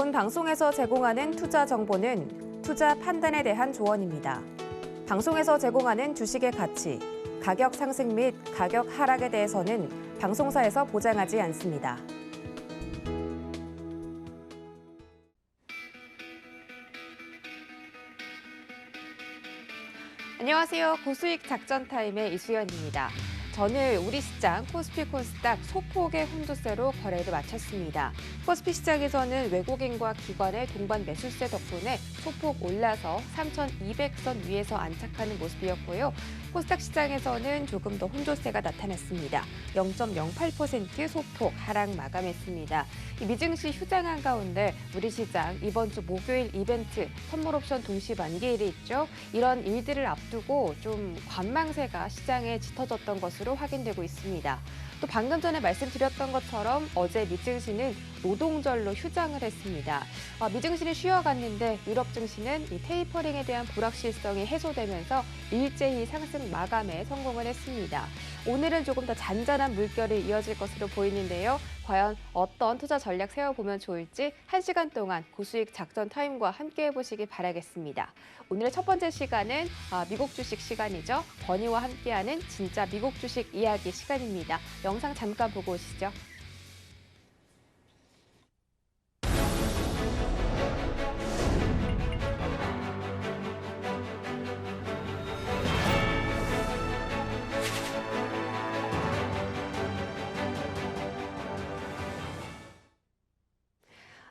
본 방송에서 제공하는 투자 정보는 투자 판단에 대한 조언입니다. 방송에서 제공하는 주식의 가치, 가격 상승 및 가격 하락에 대해서는 방송사에서 보장하지 않습니다. 안녕하세요. 고수익 작전 타임의 이수연입니다. 전일 우리 시장 코스피 코스닥 소폭의 혼조세로 거래를 마쳤습니다. 코스피 시장에서는 외국인과 기관의 동반 매수세 덕분에 소폭 올라서 3,200선 위에서 안착하는 모습이었고요. 코스닥 시장에서는 조금 더 혼조세가 나타났습니다. 0.08% 소폭 하락 마감했습니다. 미증시 휴장한 가운데 우리 시장 이번 주 목요일 이벤트 선물 옵션 동시 만기일이 있죠. 이런 일들을 앞두고 좀 관망세가 시장에 짙어졌던 것으로 확인되고 있습니다. 또 방금 전에 말씀드렸던 것처럼 어제 미증시는 노동절로 휴장을 했습니다. 미증시는 쉬어갔는데 유럽 증시는 이 테이퍼링에 대한 불확실성이 해소되면서 일제히 상승 마감에 성공을 했습니다. 오늘은 조금 더 잔잔한 물결이 이어질 것으로 보이는데요. 과연 어떤 투자 전략 세워보면 좋을지 1시간 동안 고수익 작전 타임과 함께 해보시기 바라겠습니다. 오늘의 첫 번째 시간은 미국 주식 시간이죠. 권희와 함께하는 진짜 미국 주식 이야기 시간입니다. 영상 잠깐 보고 오시죠.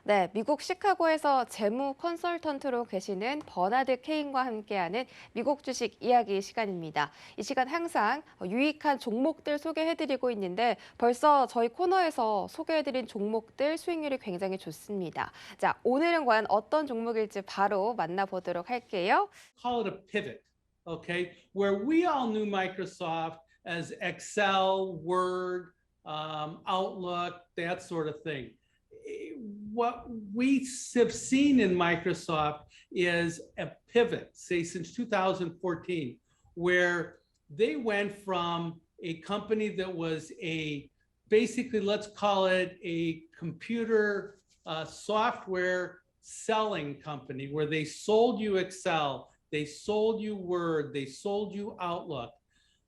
네, 미국 시카고에서 재무 컨설턴트로 계시는 버나드 케인과 함께하는 미국 주식 이야기 시간입니다. 이 시간 항상 유익한 종목들 소개해드리고 있는데 벌써 저희 코너에서 소개해드린 종목들 수익률이 굉장히 좋습니다. 자, 오늘은 과연 어떤 종목일지 바로 만나보도록 할게요. Call it a pivot, okay? Where we all knew Microsoft as Excel, Word, Outlook, that sort of thing. What we have seen in Microsoft is a pivot, say since 2014, where they went from a company that was basically, let's call it a computer software selling company, where they sold you Excel, they sold you Word, they sold you Outlook,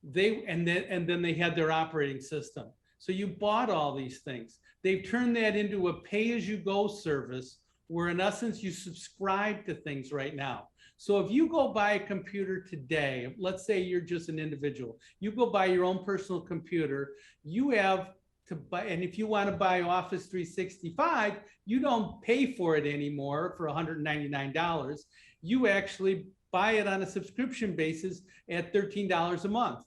and then they had their operating system. So you bought all these things. They've turned that into a pay-as-you-go service where in essence you subscribe to things right now. So if you go buy a computer today, let's say you're just an individual, you go buy your own personal computer, you have to buy, and if you want to buy Office 365, you don't pay for it anymore for $199. You actually buy it on a subscription basis at $13 a month,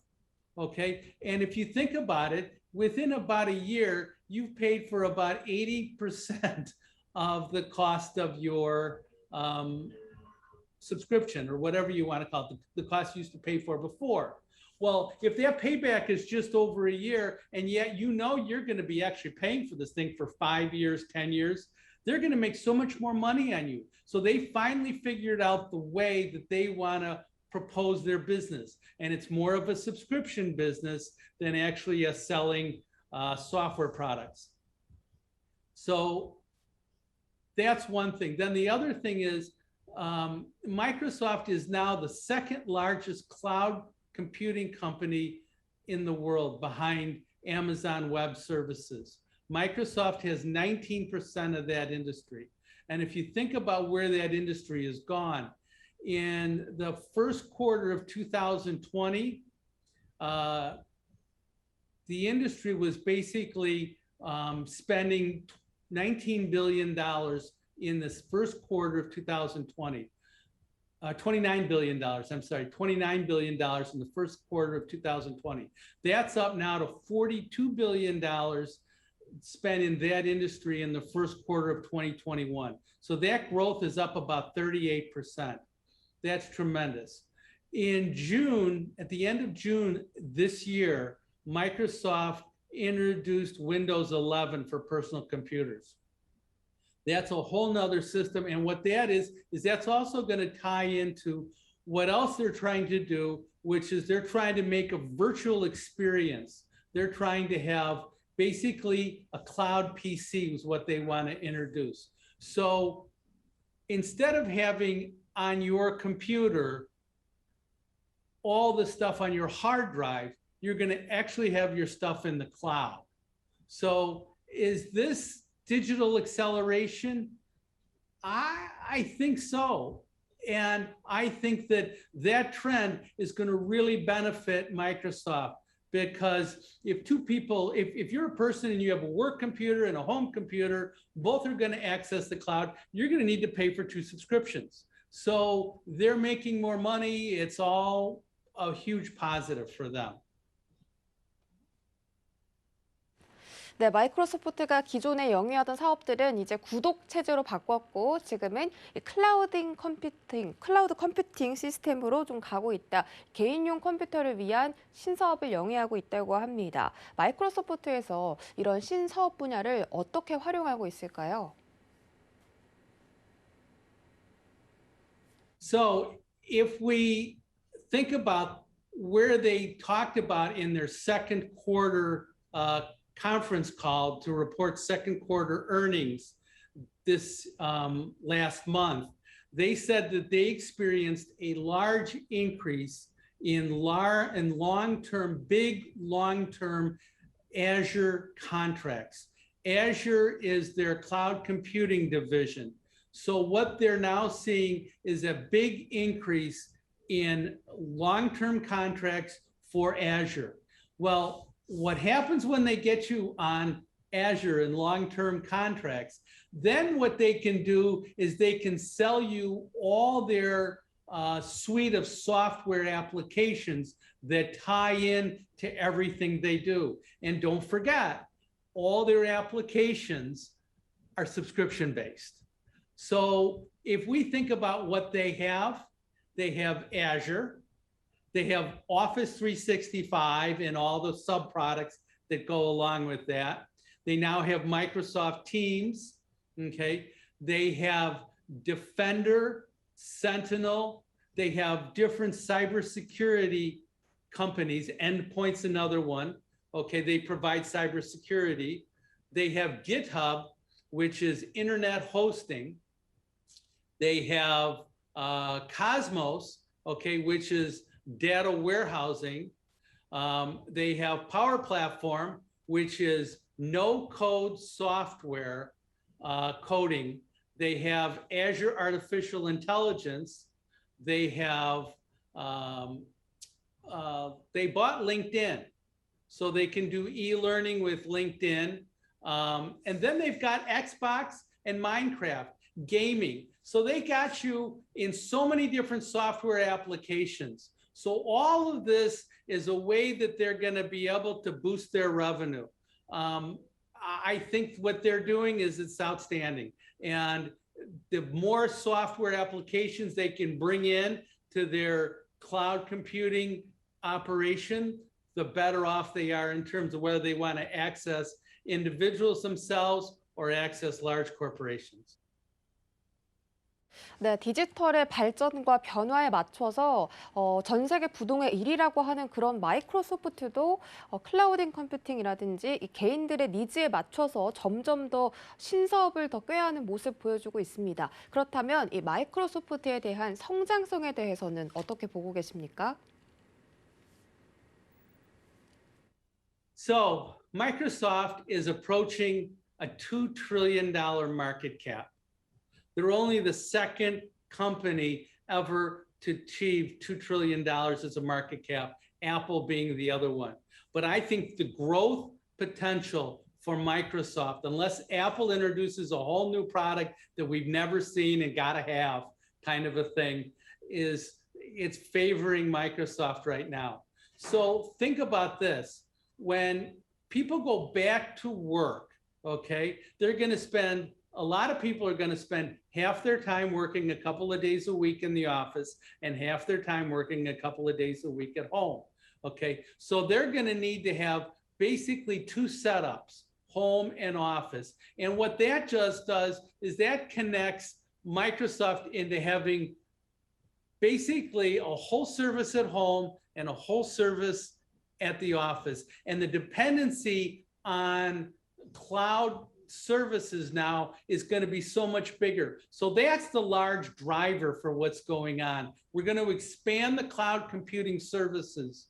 okay? And if you think about it, within about a year, you've paid for about 80% of the cost of your subscription or whatever you want to call it, the cost you used to pay for before. Well, if that payback is just over a year, and yet you know you're going to be actually paying for this thing for 5 years, 10 years, they're going to make so much more money on you. So they finally figured out the way that they want to propose their business. And it's more of a subscription business than actually selling software products. So that's one thing. Then the other thing is Microsoft is now the second largest cloud computing company in the world behind Amazon Web Services. Microsoft has 19% of that industry. And if you think about where that industry has gone, in the first quarter of 2020, the industry was basically spending $19 billion in this first quarter of 2020. $29 billion, I'm sorry, $29 billion in the first quarter of 2020. That's up now to $42 billion spent in that industry in the first quarter of 2021. So that growth is up about 38%. That's tremendous. In June, at the end of June this year, Microsoft introduced Windows 11 for personal computers. That's a whole nother system. And what that is that's also going to tie into what else they're trying to do, which is they're trying to make a virtual experience. They're trying to have basically a cloud PC is what they want to introduce. So instead of having on your computer all the stuff on your hard drive, you're going to actually have your stuff in the cloud. So is this digital acceleration? I think so. And I think that that trend is going to really benefit Microsoft, because if two people, if you're a person and you have a work computer and a home computer, both are going to access the cloud, you're going to need to pay for 2 subscriptions. So they're making more money. It's all a huge positive for them. 네, 마이크로소프트가 기존에 영위하던 사업들은 이제 구독 체제로 바꿨고 지금은 이 클라우드 컴퓨팅 시스템으로 좀 가고 있다. 개인용 컴퓨터를 위한 신사업을 영위하고 있다고 합니다. 마이크로소프트에서 이런 신사업 분야를 어떻게 활용하고 있을까요? So if we think about where they talked about in their second quarter conference call to report second quarter earnings this last month, they said that they experienced a large increase in long-term, big long-term Azure contracts. Azure is their cloud computing division. So what they're now seeing is a big increase in long-term contracts for Azure. Well, what happens when they get you on Azure and long-term contracts, then what they can do is they can sell you all their suite of software applications that tie in to everything they do. And don't forget, all their applications are subscription-based. So if we think about what they have Azure, they have Office 365 and all the sub-products that go along with that. They now have Microsoft Teams, okay? They have Defender, Sentinel. They have different cybersecurity companies. Endpoint's another one, okay? They provide cybersecurity. They have GitHub, which is internet hosting. They have Cosmos, okay, which is data warehousing. They have Power Platform, which is no-code software coding. They have Azure Artificial Intelligence. They have, they bought LinkedIn, so they can do e-learning with LinkedIn. And then they've got Xbox and Minecraft, gaming. So they got you in so many different software applications. So all of this is a way that they're going to be able to boost their revenue. I think what they're doing is it's outstanding. And the more software applications they can bring in to their cloud computing operation, the better off they are in terms of whether they want to access individuals themselves or access large corporations. 네, 디지털의 발전과 변화에 맞춰서 전 세계 부동의 1위라고 하는 그런 마이크로소프트도 클라우딩 컴퓨팅이라든지 이 개인들의 니즈에 맞춰서 점점 더 신사업을 더 꾀하는 모습 보여주고 있습니다. 그렇다면 이 마이크로소프트에 대한 성장성에 대해서는 어떻게 보고 계십니까? So Microsoft is approaching a $2 trillion market cap. They're only the second company ever to achieve $2 trillion as a market cap, Apple being the other one. But I think the growth potential for Microsoft, unless Apple introduces a whole new product that we've never seen and gotta have kind of a thing, it's favoring Microsoft right now. So think about this. When people go back to work, okay, they're gonna spend, a lot of people are going to spend half their time working a couple of days a week in the office and half their time working a couple of days a week at home. Okay, so they're going to need to have basically 2 setups, home and office. And what that just does is that connects Microsoft into having basically a whole service at home and a whole service at the office. And the dependency on cloud services now is going to be so much bigger. So that's the large driver for what's going on. We're going to expand the cloud computing services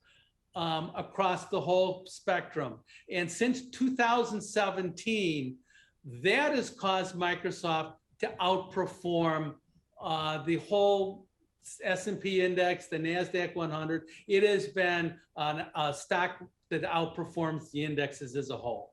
across the whole spectrum. And since 2017, that has caused Microsoft to outperform the whole S&P index, the NASDAQ 100. It has been a stock that outperforms the indexes as a whole.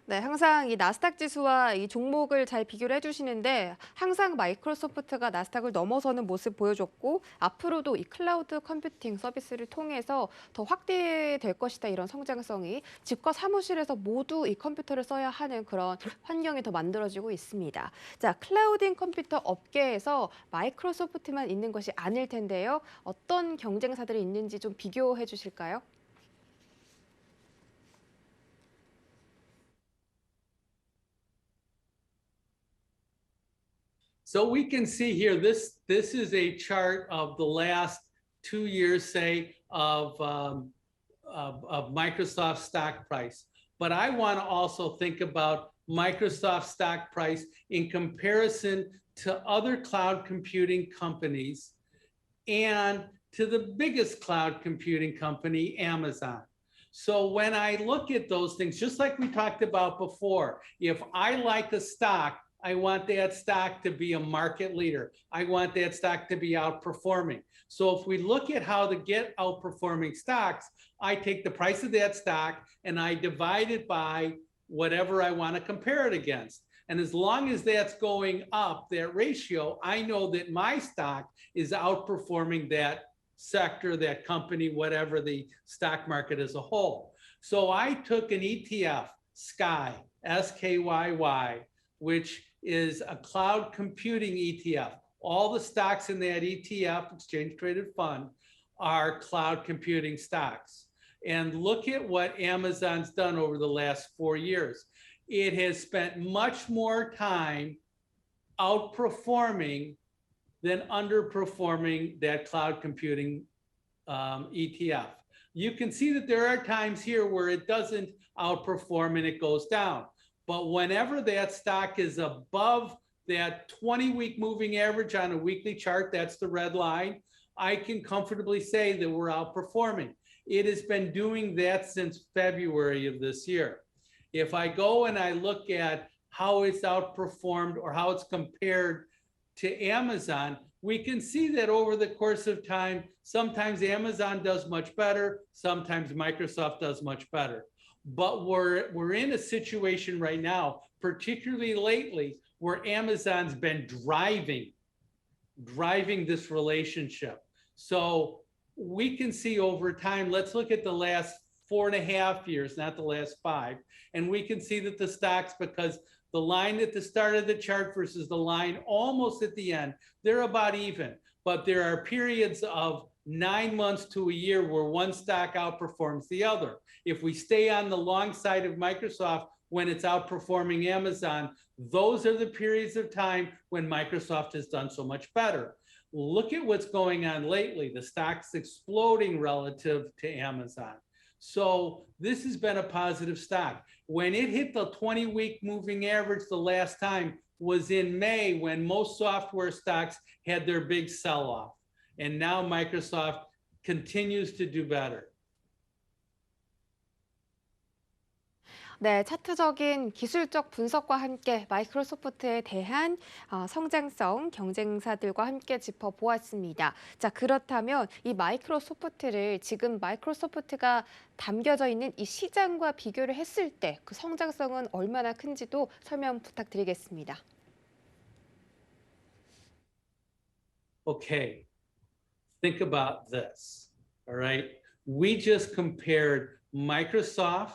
네, 항상 이 나스닥 지수와 이 종목을 잘 비교를 해주시는데 항상 마이크로소프트가 나스닥을 넘어서는 모습 보여줬고 앞으로도 이 클라우드 컴퓨팅 서비스를 통해서 더 확대될 것이다 이런 성장성이 집과 사무실에서 모두 이 컴퓨터를 써야 하는 그런 환경이 더 만들어지고 있습니다. 자, 클라우딩 컴퓨터 업계에서 마이크로소프트만 있는 것이 아닐 텐데요. 어떤 경쟁사들이 있는지 좀 비교해 주실까요? So we can see here, this is a chart of the last 2 years, say, of Microsoft stock price. But I want to also think about Microsoft stock price in comparison to other cloud computing companies and to the biggest cloud computing company, Amazon. So when I look at those things, just like we talked about before, if I like a stock, I want that stock to be a market leader. I want that stock to be outperforming. So if we look at how to get outperforming stocks, I take the price of that stock and I divide it by whatever I want to compare it against. And as long as that's going up, that ratio, I know that my stock is outperforming that sector, that company, whatever the stock market as a whole. So I took an ETF, SKY, SKYY, which is a cloud computing ETF. All the stocks in that ETF, exchange traded fund, are cloud computing stocks. And look at what Amazon's done over the last 4 years. It has spent much more time outperforming than underperforming that cloud computing ETF. You can see that there are times here where it doesn't outperform and it goes down. But whenever that stock is above that 20-week moving average on a weekly chart, that's the red line, I can comfortably say that we're outperforming. It has been doing that since February of this year. If I go and I look at how it's outperformed or how it's compared to Amazon, we can see that over the course of time, sometimes Amazon does much better, sometimes Microsoft does much better. But we're in a situation right now, particularly lately, where Amazon's been driving this relationship. So we can see over time, let's look at the last 4.5 years, not the last 5. And we can see that the stocks, because the line at the start of the chart versus the line almost at the end, they're about even. But there are periods of 9 months to a year where one stock outperforms the other. If we stay on the long side of Microsoft when it's outperforming Amazon, those are the periods of time when Microsoft has done so much better. Look at what's going on lately. The stock's exploding relative to Amazon. So this has been a positive stock. When it hit the 20-week moving average the last time was in May, when most software stocks had their big sell-off. And now Microsoft continues to do better. 네, 차트적인 기술적 분석과 함께 마이크로소프트에 대한 성장성, 경쟁사들과 함께 짚어보았습니다. 자, 그렇다면 이 마이크로소프트를 지금 마이크로소프트가 담겨져 있는 이 시장과 비교를 했을 때 그 성장성은 얼마나 큰지도 설명 부탁드리겠습니다. Okay, think about this, all right? We just compared Microsoft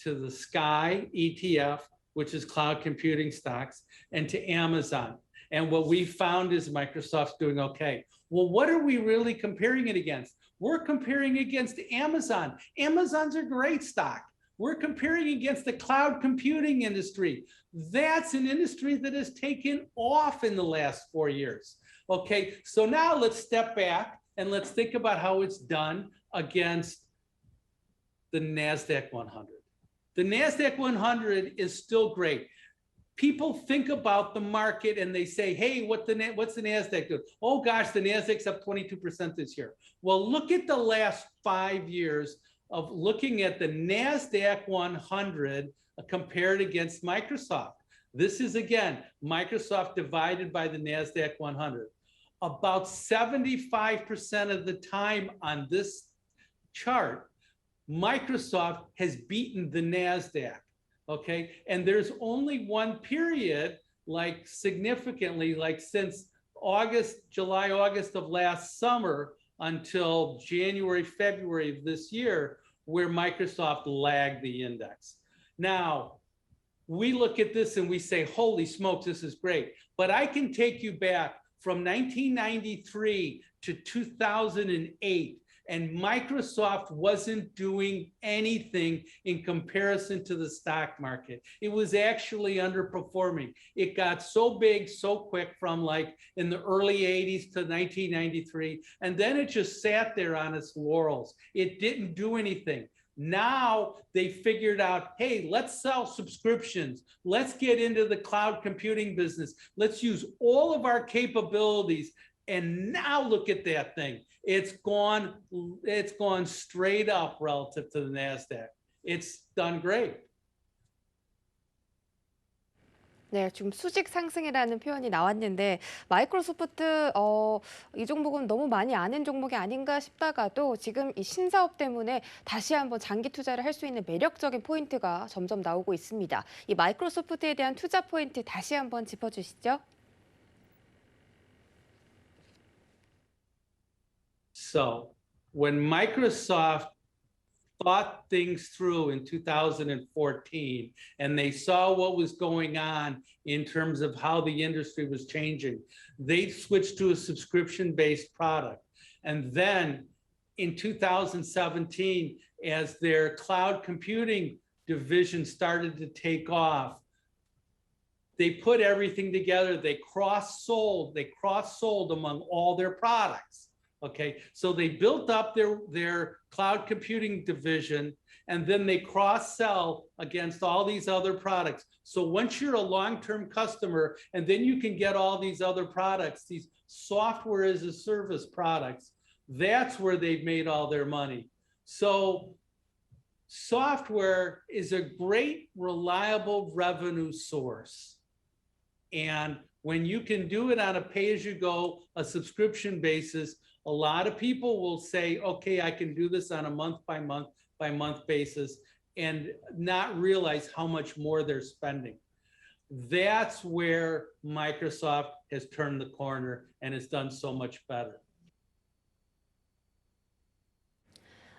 to the SKY ETF, which is cloud computing stocks, and to Amazon. And what we found is Microsoft's doing okay. Well, what are we really comparing it against? We're comparing against Amazon. Amazon's a great stock. We're comparing against the cloud computing industry. That's an industry that has taken off in the last 4 years. Okay, so now let's step back and let's think about how it's done against the NASDAQ 100. The NASDAQ 100 is still great. People think about the market and they say, hey, what's the NASDAQ doing? Oh gosh, the NASDAQ's up 22% this year. Well, look at the last 5 years of looking at the NASDAQ 100 compared against Microsoft. This is, again, Microsoft divided by the NASDAQ 100. About 75% of the time on this chart, Microsoft has beaten the NASDAQ. Okay, and there's only one period, like significantly, like since July, August of last summer until January, February of this year, where Microsoft lagged the index. Now, we look at this and we say, holy smokes, this is great. But I can take you back from 1993 to 2008. And Microsoft wasn't doing anything in comparison to the stock market. It was actually underperforming. It got so big so quick from like in the early 80s to 1993. And then it just sat there on its laurels. It didn't do anything. Now they figured out, hey, let's sell subscriptions. Let's get into the cloud computing business. Let's use all of our capabilities. And now look at that thing. It's gone straight up relative to the NASDAQ. It's done great. 네, 지금 수직 상승이라는 표현이 나왔는데 마이크로소프트 이 종목은 너무 많이 아는 종목이 아닌가 싶다가도 지금 이 신사업 때문에 다시 한번 장기 투자를 할 수 있는 매력적인 포인트가 점점 나오고 있습니다. 이 마이크로소프트에 대한 투자 포인트 다시 한번 짚어주시죠. So when Microsoft thought things through in 2014 and they saw what was going on in terms of how the industry was changing, they switched to a subscription-based product. And then in 2017, as their cloud computing division started to take off, they put everything together. They cross-sold among all their products. Okay, so they built up their cloud computing division, and then they cross-sell against all these other products. So once you're a long-term customer, and then you can get all these other products, these software as a service products, that's where they've made all their money. So software is a great, reliable revenue source. And when you can do it on a pay-as-you-go, a subscription basis, a lot of people will say, okay, I can do this on a month by month basis and not realize how much more they're spending. That's where Microsoft has turned the corner and has done so much better.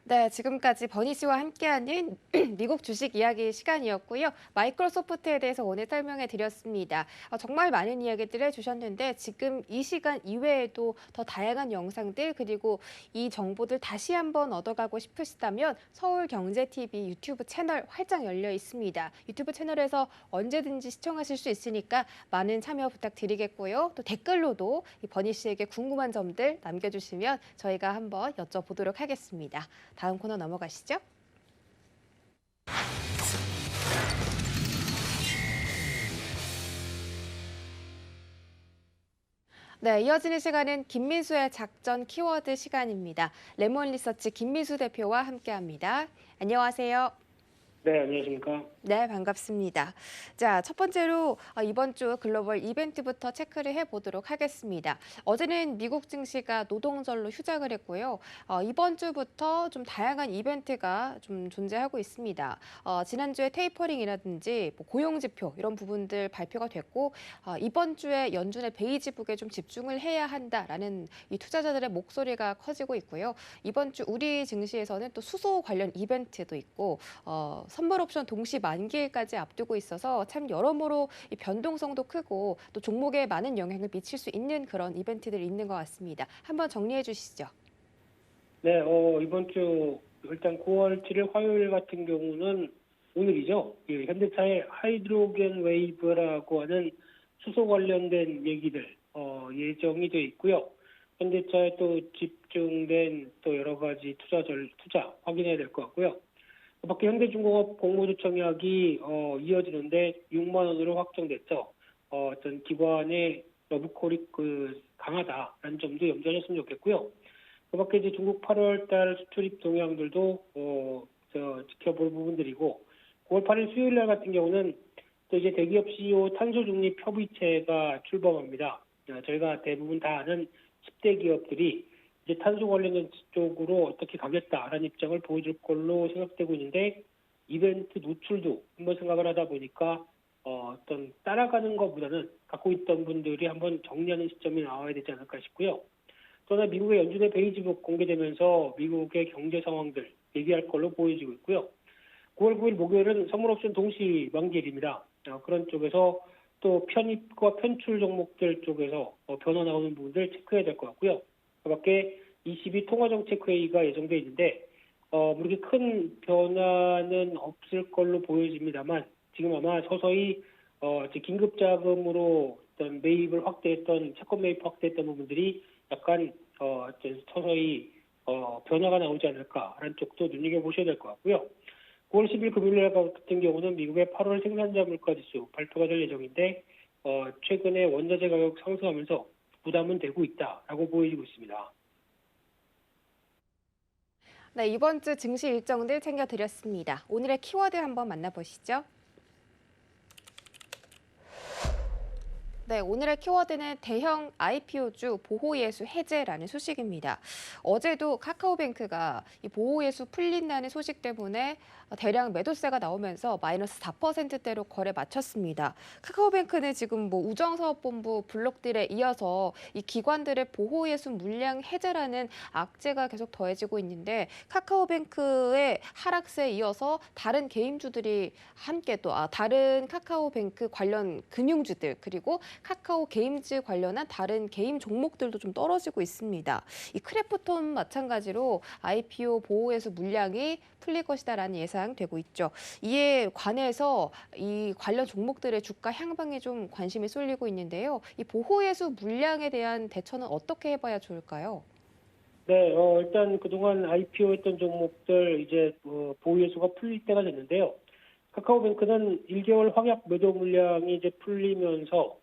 네, 지금까지 버니 씨와 함께하는 미국 주식 이야기 시간이었고요. 마이크로소프트에 대해서 오늘 설명해 드렸습니다. 정말 많은 이야기들 해주셨는데 지금 이 시간 이외에도 더 다양한 영상들 그리고 이 정보들 다시 한번 얻어가고 싶으시다면 서울경제TV 유튜브 채널 활짝 열려 있습니다. 유튜브 채널에서 언제든지 시청하실 수 있으니까 많은 참여 부탁드리겠고요. 또 댓글로도 이 버니 씨에게 궁금한 점들 남겨주시면 저희가 한번 여쭤보도록 하겠습니다. 다음 코너 넘어가시죠. 네, 이어지는 시간은 김민수의 작전 키워드 시간입니다. 레몬 리서치 김민수 대표와 함께합니다. 안녕하세요. 네, 안녕하십니까. 네, 반갑습니다. 자, 첫 번째로 이번 주 글로벌 이벤트부터 체크를 해보도록 하겠습니다. 어제는 미국 증시가 노동절로 휴장을 했고요. 이번 주부터 좀 다양한 이벤트가 좀 존재하고 있습니다. 지난주에 테이퍼링이라든지 고용지표 이런 부분들 발표가 됐고 이번 주에 연준의 베이지북에 좀 집중을 해야 한다라는 이 투자자들의 목소리가 커지고 있고요. 이번 주 우리 증시에서는 또 수소 관련 이벤트도 있고 선물 옵션 동시 만기일까지 앞두고 있어서 참 여러모로 이 변동성도 크고 또 종목에 많은 영향을 미칠 수 있는 그런 이벤트들이 있는 것 같습니다. 한번 정리해 주시죠. 네, 이번 주 일단 9월 7일 화요일 같은 경우는 오늘이죠. 현대차의 하이드로겐 웨이브라고 하는 수소 관련된 얘기들 예정이 돼 있고요. 현대차에 또 집중된 또 여러 가지 투자 확인해야 될 것 같고요. 그밖에 현대중공업 공모주 청약이 이어지는데 6만 원으로 확정됐죠. 어떤 기관의 러브콜이 강하다라는 점도 염두하셨으면 좋겠고요. 그밖에 이제 중국 8월달 수출입 동향들도 지켜볼 부분들이고 9월 8일 수요일 날 같은 경우는 또 이제 대기업 CEO 탄소 중립 협의체가 출범합니다. 저희가 대부분 다 아는 10대 기업들이 이제 탄소 관련된 쪽으로 어떻게 가겠다라는 입장을 보여줄 걸로 생각되고 있는데 이벤트 노출도 한번 생각을 하다 보니까 어떤 따라가는 것보다는 갖고 있던 분들이 한번 정리하는 시점이 나와야 되지 않을까 싶고요. 또한 미국의 연준의 베이지북 공개되면서 미국의 경제 상황들 얘기할 걸로 보여지고 있고요. 9월 9일 목요일은 선물 옵션 동시 만기일입니다. 그런 쪽에서 또 편입과 편출 종목들 쪽에서 변화 나오는 부분들 체크해야 될 것 같고요. 그밖에 22 통화정책회의가 예정돼 있는데 그렇게 큰 변화는 없을 걸로 보여집니다만 지금 아마 서서히 긴급자금으로 어떤 매입을 확대했던 채권 매입 확대했던 부분들이 약간 서서히 변화가 나오지 않을까라는 쪽도 눈여겨보셔야 될 것 같고요. 9월 10일 금요일 같은 경우는 미국의 8월 생산자 물가지수 발표가 될 예정인데 최근에 원자재 가격 상승하면서 부담은 되고 있다라고 보여지고 있습니다. 네, 이번 주 증시 일정들 챙겨드렸습니다. 오늘의 키워드 한번 만나보시죠. 네, 오늘의 키워드는 대형 IPO주 보호예수 해제라는 소식입니다. 어제도 카카오뱅크가 이 보호예수 풀린다는 소식 때문에 대량 매도세가 나오면서 마이너스 4%대로 거래 마쳤습니다. 카카오뱅크는 지금 우정사업본부 블록딜에 이어서 이 기관들의 보호예수 물량 해제라는 악재가 계속 더해지고 있는데 카카오뱅크의 하락세에 이어서 다른 개인주들이 함께 또 다른 카카오뱅크 관련 금융주들 그리고 카카오 게임즈 관련한 다른 게임 종목들도 좀 떨어지고 있습니다. 이 크래프톤 마찬가지로 IPO 보호예수 물량이 풀릴 것이다라는 예상되고 있죠. 이에 관해서 이 관련 종목들의 주가 향방에 좀 관심이 쏠리고 있는데요. 이 보호예수 물량에 대한 대처는 어떻게 해봐야 좋을까요? 네, 일단 그동안 IPO 했던 종목들 이제 보유예수가 풀릴 때가 됐는데요. 카카오뱅크는 1개월 확약 매도 물량이 이제 풀리면서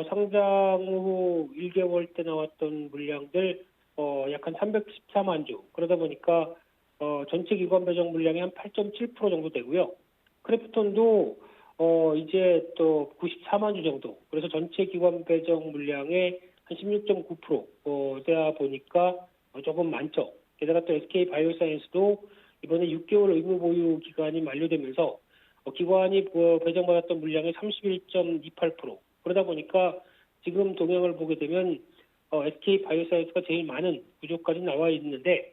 상장 후 1개월 때 나왔던 물량들 약 한 314만 주. 그러다 보니까 전체 기관 배정 물량이 한 8.7% 정도 되고요. 크래프톤도 이제 또 94만 주 정도. 그래서 전체 기관 배정 물량의 한 16.9% 되다 보니까 조금 많죠. 게다가 또 SK 바이오사이언스도 이번에 6개월 의무 보유 기간이 만료되면서 기관이 배정받았던 물량의 31.28%. 그러다 보니까 지금 동향을 보게 되면 SK 바이오사이언스가 제일 많은 구조까지 나와 있는데,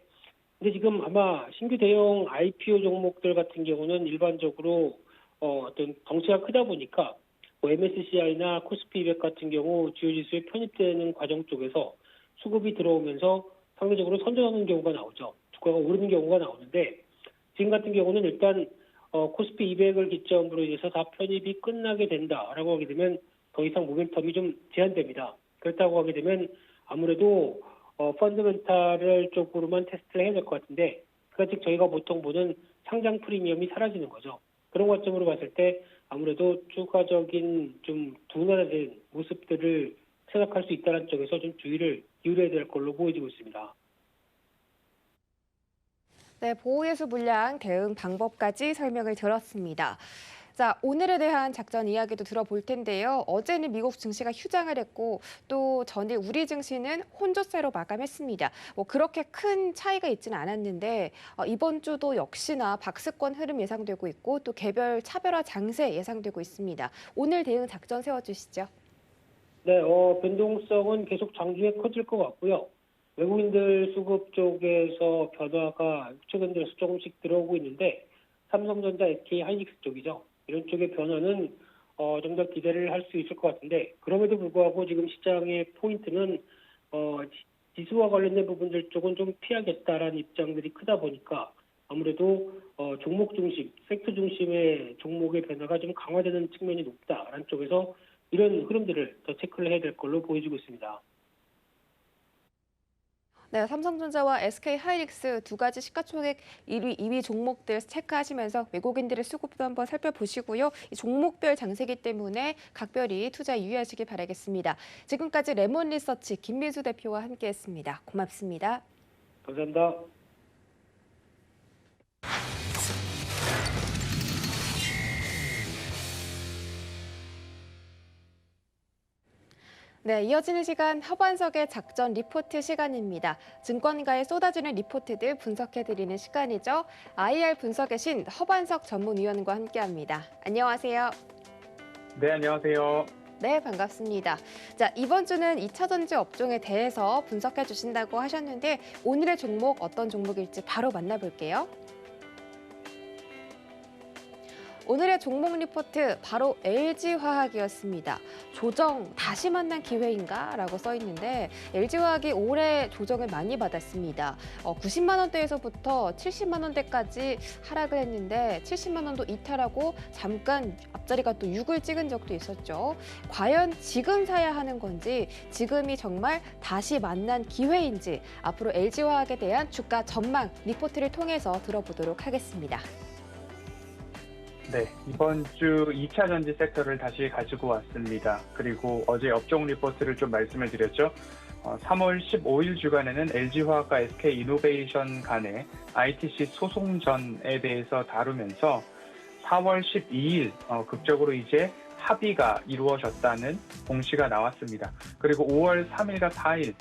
근데 지금 아마 신규 대형 IPO 종목들 같은 경우는 일반적으로 어떤 덩치가 크다 보니까 MSCI나 코스피 200 같은 경우 주요 지수에 편입되는 과정 쪽에서 수급이 들어오면서 상대적으로 선전하는 경우가 나오죠. 주가가 오르는 경우가 나오는데 지금 같은 경우는 일단 코스피 200을 기점으로 해서 다 편입이 끝나게 된다라고 하게 되면 더 이상 모멘텀이 좀 제한됩니다. 그렇다고 하게 되면 아무래도 펀더멘탈을 쪽으로만 테스트를 해야 될 것 같은데 그러니까 즉 저희가 보통 보는 상장 프리미엄이 사라지는 거죠. 그런 관점으로 봤을 때 아무래도 추가적인 좀 둔화된 모습들을 생각할 수 있다는 쪽에서 좀 주의를 기울여야 될 걸로 보여지고 있습니다. 네, 보호예수 물량 대응 방법까지 설명을 들었습니다. 자, 오늘에 대한 작전 이야기도 들어볼 텐데요. 어제는 미국 증시가 휴장을 했고 또 전일 우리 증시는 혼조세로 마감했습니다. 그렇게 큰 차이가 있지는 않았는데 이번 주도 역시나 박스권 흐름 예상되고 있고 또 개별 차별화 장세 예상되고 있습니다. 오늘 대응 작전 세워주시죠. 네, 변동성은 계속 장중에 커질 것 같고요. 외국인들 수급 쪽에서 변화가 최근 들어서 조금씩 들어오고 있는데 삼성전자, SK 하이닉스 쪽이죠. 이런 쪽의 변화는 좀 더 기대를 할 수 있을 것 같은데 그럼에도 불구하고 지금 시장의 포인트는 지수와 관련된 부분들 쪽은 좀 피하겠다라는 입장들이 크다 보니까 아무래도 종목 중심, 섹터 중심의 종목의 변화가 좀 강화되는 측면이 높다라는 쪽에서 이런 흐름들을 더 체크를 해야 될 걸로 보여지고 있습니다. 네, 삼성전자와 SK하이닉스 두 가지 시가총액 1위, 2위 종목들 체크하시면서 외국인들의 수급도 한번 살펴보시고요. 이 종목별 장세기 때문에 각별히 투자에 유의하시기 바라겠습니다. 지금까지 레몬리서치 김민수 대표와 함께했습니다. 고맙습니다. 감사합니다. 네, 이어지는 시간 하반석의 작전 리포트 시간입니다. 증권가에 쏟아지는 리포트들 분석해드리는 시간이죠. IR 분석의 신 허반석 전문위원과 함께합니다. 안녕하세요. 네, 안녕하세요. 네, 반갑습니다. 자, 이번 주는 2차 전지 업종에 대해서 분석해 주신다고 하셨는데 오늘의 종목 어떤 종목일지 바로 만나볼게요. 오늘의 종목 리포트 바로 LG화학이었습니다. 조정 다시 만난 기회인가? 라고 써 있는데 LG화학이 올해 조정을 많이 받았습니다. 90만 원대에서부터 70만 원대까지 하락을 했는데 70만 원도 이탈하고 잠깐 앞자리가 또 6을 찍은 적도 있었죠. 과연 지금 사야 하는 건지 지금이 정말 다시 만난 기회인지 앞으로 LG화학에 대한 주가 전망 리포트를 통해서 들어보도록 하겠습니다. 네, 이번 주 2차 전지 섹터를 다시 가지고 왔습니다. 그리고 어제 업종 리포트를 좀 말씀을 드렸죠. 3월 15일 주간에는 LG화학과 SK이노베이션 간의 ITC 소송전에 대해서 다루면서 4월 12일 극적으로 이제 합의가 이루어졌다는 공시가 나왔습니다. 그리고 5월 3일과 4일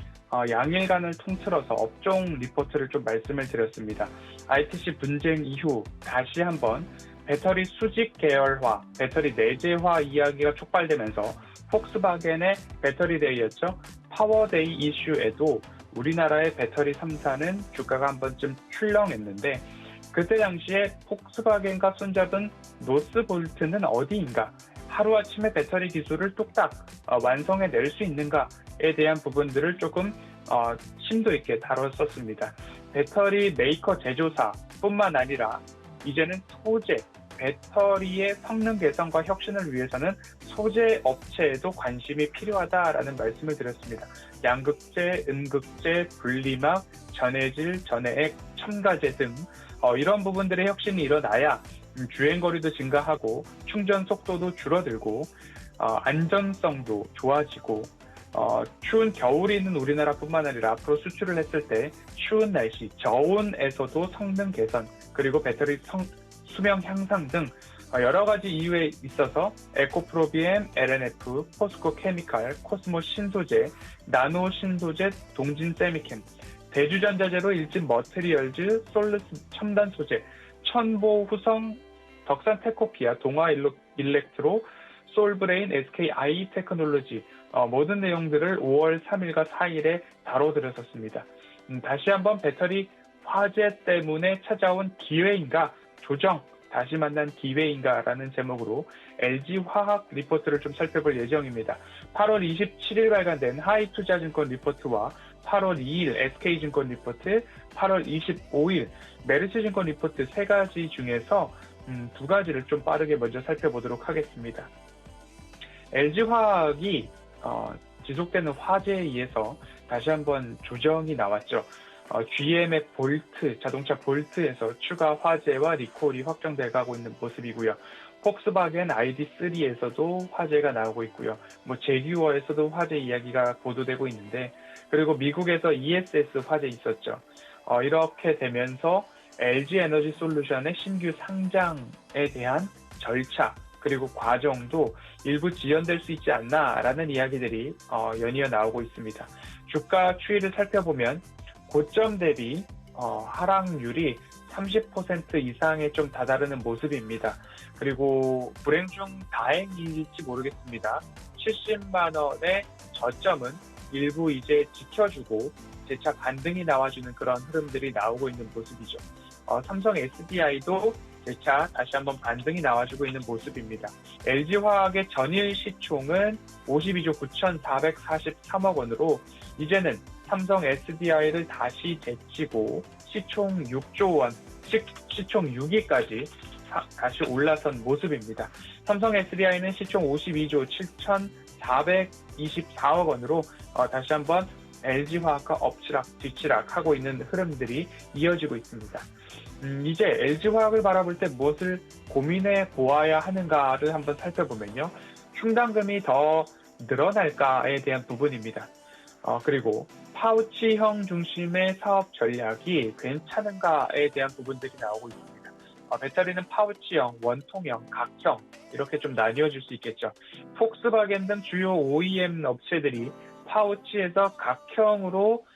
양일간을 통틀어서 업종 리포트를 좀 말씀을 드렸습니다. ITC 분쟁 이후 다시 한번 배터리 수직 계열화, 배터리 내재화 이야기가 촉발되면서 폭스바겐의 배터리 데이였죠. 파워데이 이슈에도 우리나라의 배터리 3사는 주가가 한 번쯤 출렁했는데 그때 당시에 폭스바겐과 손잡은 노스볼트는 어디인가? 하루아침에 배터리 기술을 뚝딱 완성해낼 수 있는가에 대한 부분들을 조금 심도 있게 다뤘었습니다. 배터리 메이커 제조사뿐만 아니라 이제는 소재, 배터리의 성능 개선과 혁신을 위해서는 소재 업체에도 관심이 필요하다라는 말씀을 드렸습니다. 양극재, 음극재, 분리막, 전해질, 전해액, 첨가제 등 이런 부분들의 혁신이 일어나야 주행거리도 증가하고 충전 속도도 줄어들고 안전성도 좋아지고 추운 겨울이 있는 우리나라뿐만 아니라 앞으로 수출을 했을 때 추운 날씨, 저온에서도 성능 개선, 그리고 배터리 수명 향상 등 여러 가지 이유에 있어서 에코프로비엠, LNF, 포스코 케미칼, 코스모 신소재, 나노 신소재, 동진 세미캠, 대주전자재로 일진 머트리얼즈, 솔루스 첨단 소재, 천보 후성, 덕산 테코피아, 동아 일렉트로, 솔브레인, SKI 테크놀로지 모든 내용들을 5월 3일과 4일에 다뤄드렸었습니다. 다시 한번 배터리 화재 때문에 찾아온 기회인가, 조정, 다시 만난 기회인가라는 제목으로 LG화학 리포트를 좀 살펴볼 예정입니다. 8월 27일 발간된 하이투자증권 리포트와 8월 2일 SK증권 리포트, 8월 25일 메르스증권 리포트 세 가지 중에서 두 가지를 좀 빠르게 먼저 살펴보도록 하겠습니다. LG화학이 지속되는 화재에 의해서 다시 한번 조정이 나왔죠. GM의 볼트, 자동차 볼트에서 추가 화재와 리콜이 확정돼 가고 있는 모습이고요. 폭스바겐 ID3에서도 화재가 나오고 있고요. 제규어에서도 화재 이야기가 보도되고 있는데, 그리고 미국에서 ESS 화재 있었죠. 이렇게 되면서 LG에너지솔루션의 신규 상장에 대한 절차, 그리고 과정도 일부 지연될 수 있지 않나라는 이야기들이 연이어 나오고 있습니다. 주가 추이를 살펴보면 고점 대비 하락률이 30% 이상에 좀 다다르는 모습입니다. 그리고 불행 중 다행일지 모르겠습니다. 70만 원의 저점은 일부 이제 지켜주고 재차 반등이 나와주는 그런 흐름들이 나오고 있는 모습이죠. 삼성 SDI도 재차 다시 한번 반등이 나와주고 있는 모습입니다. LG화학의 전일 시총은 52조 9,443억 원으로 이제는 삼성 SDI를 다시 제치고 시총 6조 원, 시총 6위까지 다시 올라선 모습입니다. 삼성 SDI는 시총 52조 7,424억 원으로 다시 한번 LG화학과 엎치락 뒤치락 하고 있는 흐름들이 이어지고 있습니다. 이제 LG화학을 바라볼 때 무엇을 고민해 보아야 하는가를 한번 살펴보면요. 충당금이 더 늘어날까에 대한 부분입니다. 그리고 파우치형 중심의 사업 전략이 괜찮은가에 대한 부분들이 나오고 있습니다. 배터리는 파우치형, 원통형, 각형 이렇게 좀 나뉘어질 수 있겠죠. 폭스바겐 등 주요 OEM 업체들이 파우치에서 각형으로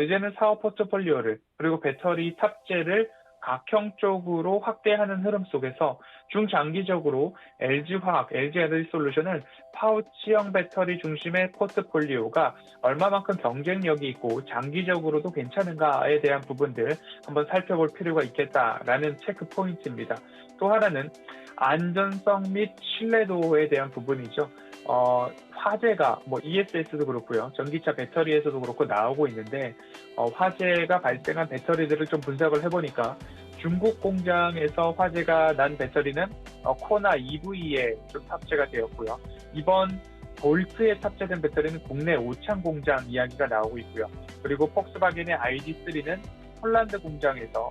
이제는 사업 포트폴리오를 그리고 배터리 탑재를 각형 쪽으로 확대하는 흐름 속에서 중장기적으로 LG화학, LG에너지솔루션은 파우치형 배터리 중심의 포트폴리오가 얼마만큼 경쟁력이 있고 장기적으로도 괜찮은가에 대한 부분들 한번 살펴볼 필요가 있겠다라는 체크 포인트입니다. 또 하나는 안전성 및 신뢰도에 대한 부분이죠. 화재가 ESS도 그렇고요. 전기차 배터리에서도 그렇고 나오고 있는데 화재가 발생한 배터리들을 좀 분석을 해보니까 중국 공장에서 화재가 난 배터리는 코나 EV에 좀 탑재가 되었고요. 이번 볼트에 탑재된 배터리는 국내 오창 공장 이야기가 나오고 있고요. 그리고 폭스바겐의 ID3는 폴란드 공장에서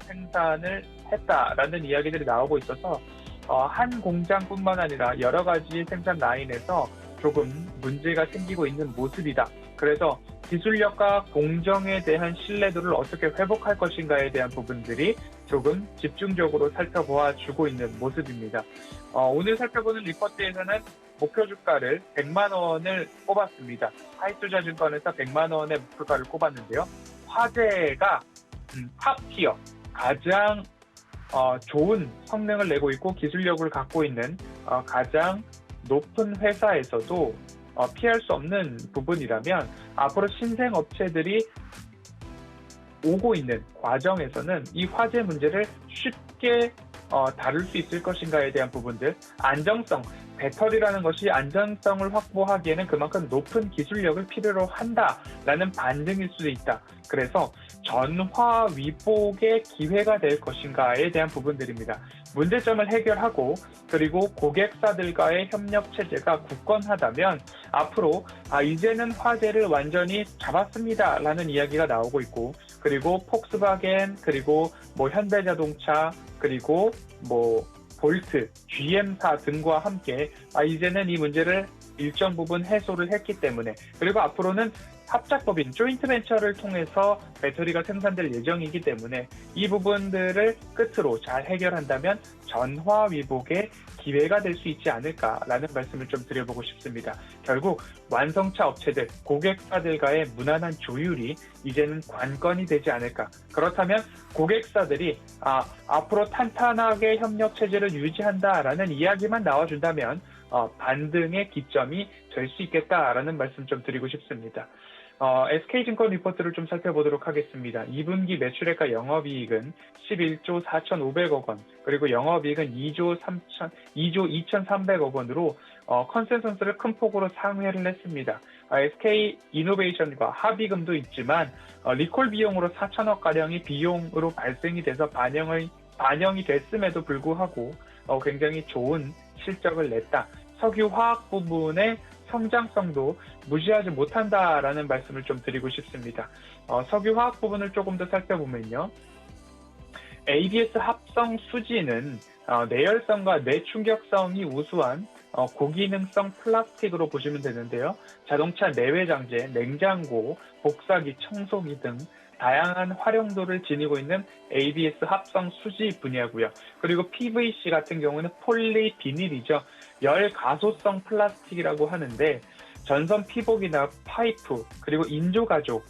생산을 했다라는 이야기들이 나오고 있어서 한 공장뿐만 아니라 여러 가지 생산 라인에서 조금 문제가 생기고 있는 모습이다. 그래서 기술력과 공정에 대한 신뢰도를 어떻게 회복할 것인가에 대한 부분들이 조금 집중적으로 살펴보아 주고 있는 모습입니다. 오늘 살펴보는 리포트에서는 목표 주가를 100만 원을 꼽았습니다. 하이투자증권에서 100만 원의 목표가를 꼽았는데요. 화재가 탑티어, 가장 좋은 성능을 내고 있고 기술력을 갖고 있는 가장 높은 회사에서도 피할 수 없는 부분이라면 앞으로 신생 업체들이 오고 있는 과정에서는 이 화재 문제를 쉽게 다룰 수 있을 것인가에 대한 부분들, 안정성, 배터리라는 것이 안전성을 확보하기에는 그만큼 높은 기술력을 필요로 한다라는 반증일 수도 있다. 그래서 전화 위복의 기회가 될 것인가에 대한 부분들입니다. 문제점을 해결하고 그리고 고객사들과의 협력 체제가 굳건하다면 앞으로 이제는 화재를 완전히 잡았습니다라는 이야기가 나오고 있고 그리고 폭스바겐 그리고 현대자동차 그리고 볼트, GM사 등과 함께 이제는 이 문제를 일정 부분 해소를 했기 때문에 그리고 앞으로는 합작법인 조인트 벤처를 통해서 배터리가 생산될 예정이기 때문에 이 부분들을 끝으로 잘 해결한다면 전화 위복의 기회가 될 수 있지 않을까라는 말씀을 좀 드려보고 싶습니다. 결국 완성차 업체들, 고객사들과의 무난한 조율이 이제는 관건이 되지 않을까. 그렇다면 고객사들이 앞으로 탄탄하게 협력 체제를 유지한다라는 이야기만 나와준다면 반등의 기점이 될 수 있겠다라는 말씀 좀 드리고 싶습니다. SK증권 리포트를 좀 살펴보도록 하겠습니다. 2분기 매출액과 영업이익은 11조 4,500억 원, 그리고 영업이익은 2조 2,300억 원으로 컨센서스를 큰 폭으로 상회를 했습니다. SK 이노베이션과 합의금도 있지만 리콜 비용으로 4천억가량이 비용으로 발생이 돼서 반영이 됐음에도 불구하고 굉장히 좋은 실적을 냈다. 석유화학 부분의 성장성도 무시하지 못한다라는 말씀을 좀 드리고 싶습니다. 석유화학 부분을 조금 더 살펴보면요. ABS 합성 수지는 내열성과 내충격성이 우수한 고기능성 플라스틱으로 보시면 되는데요. 자동차 내외장재, 냉장고, 복사기, 청소기 등 다양한 활용도를 지니고 있는 ABS 합성 수지 분야고요. 그리고 PVC 같은 경우는 폴리비닐이죠. 열가소성 플라스틱이라고 하는데 전선 피복이나 파이프, 그리고 인조 가죽,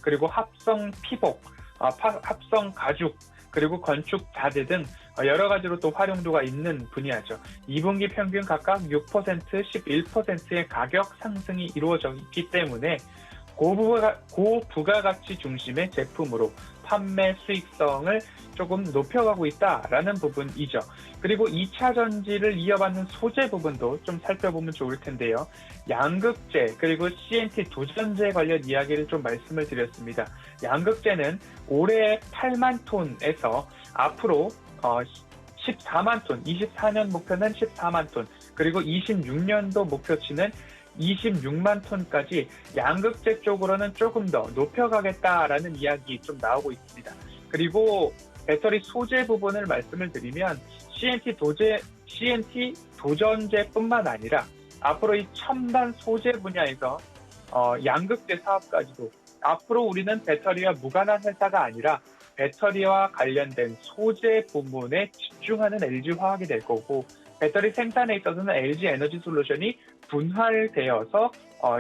그리고 합성 피복, 합성 가죽, 그리고 건축 자재 등 여러 가지로 또 활용도가 있는 분야죠. 2분기 평균 각각 6%, 11%의 가격 상승이 이루어져 있기 때문에 고부가가치 중심의 제품으로 판매 수익성을 조금 높여가고 있다라는 부분이죠. 그리고 2차 전지를 이어받는 소재 부분도 좀 살펴보면 좋을 텐데요. 양극재 그리고 CNT 도전재 관련 이야기를 좀 말씀을 드렸습니다. 양극재는 올해 8만 톤에서 앞으로 14만 톤, 24년 목표는 14만 톤, 그리고 26년도 목표치는 26만 톤까지 양극재 쪽으로는 조금 더 높여가겠다라는 이야기 좀 나오고 있습니다. 그리고 배터리 소재 부분을 말씀을 드리면 CNT 도전제뿐만 아니라 앞으로 이 첨단 소재 분야에서 양극재 사업까지도 앞으로 우리는 배터리와 무관한 회사가 아니라 배터리와 관련된 소재 부문에 집중하는 LG화학이 될 거고 배터리 생산에 있어서는 LG에너지솔루션이 분할되어서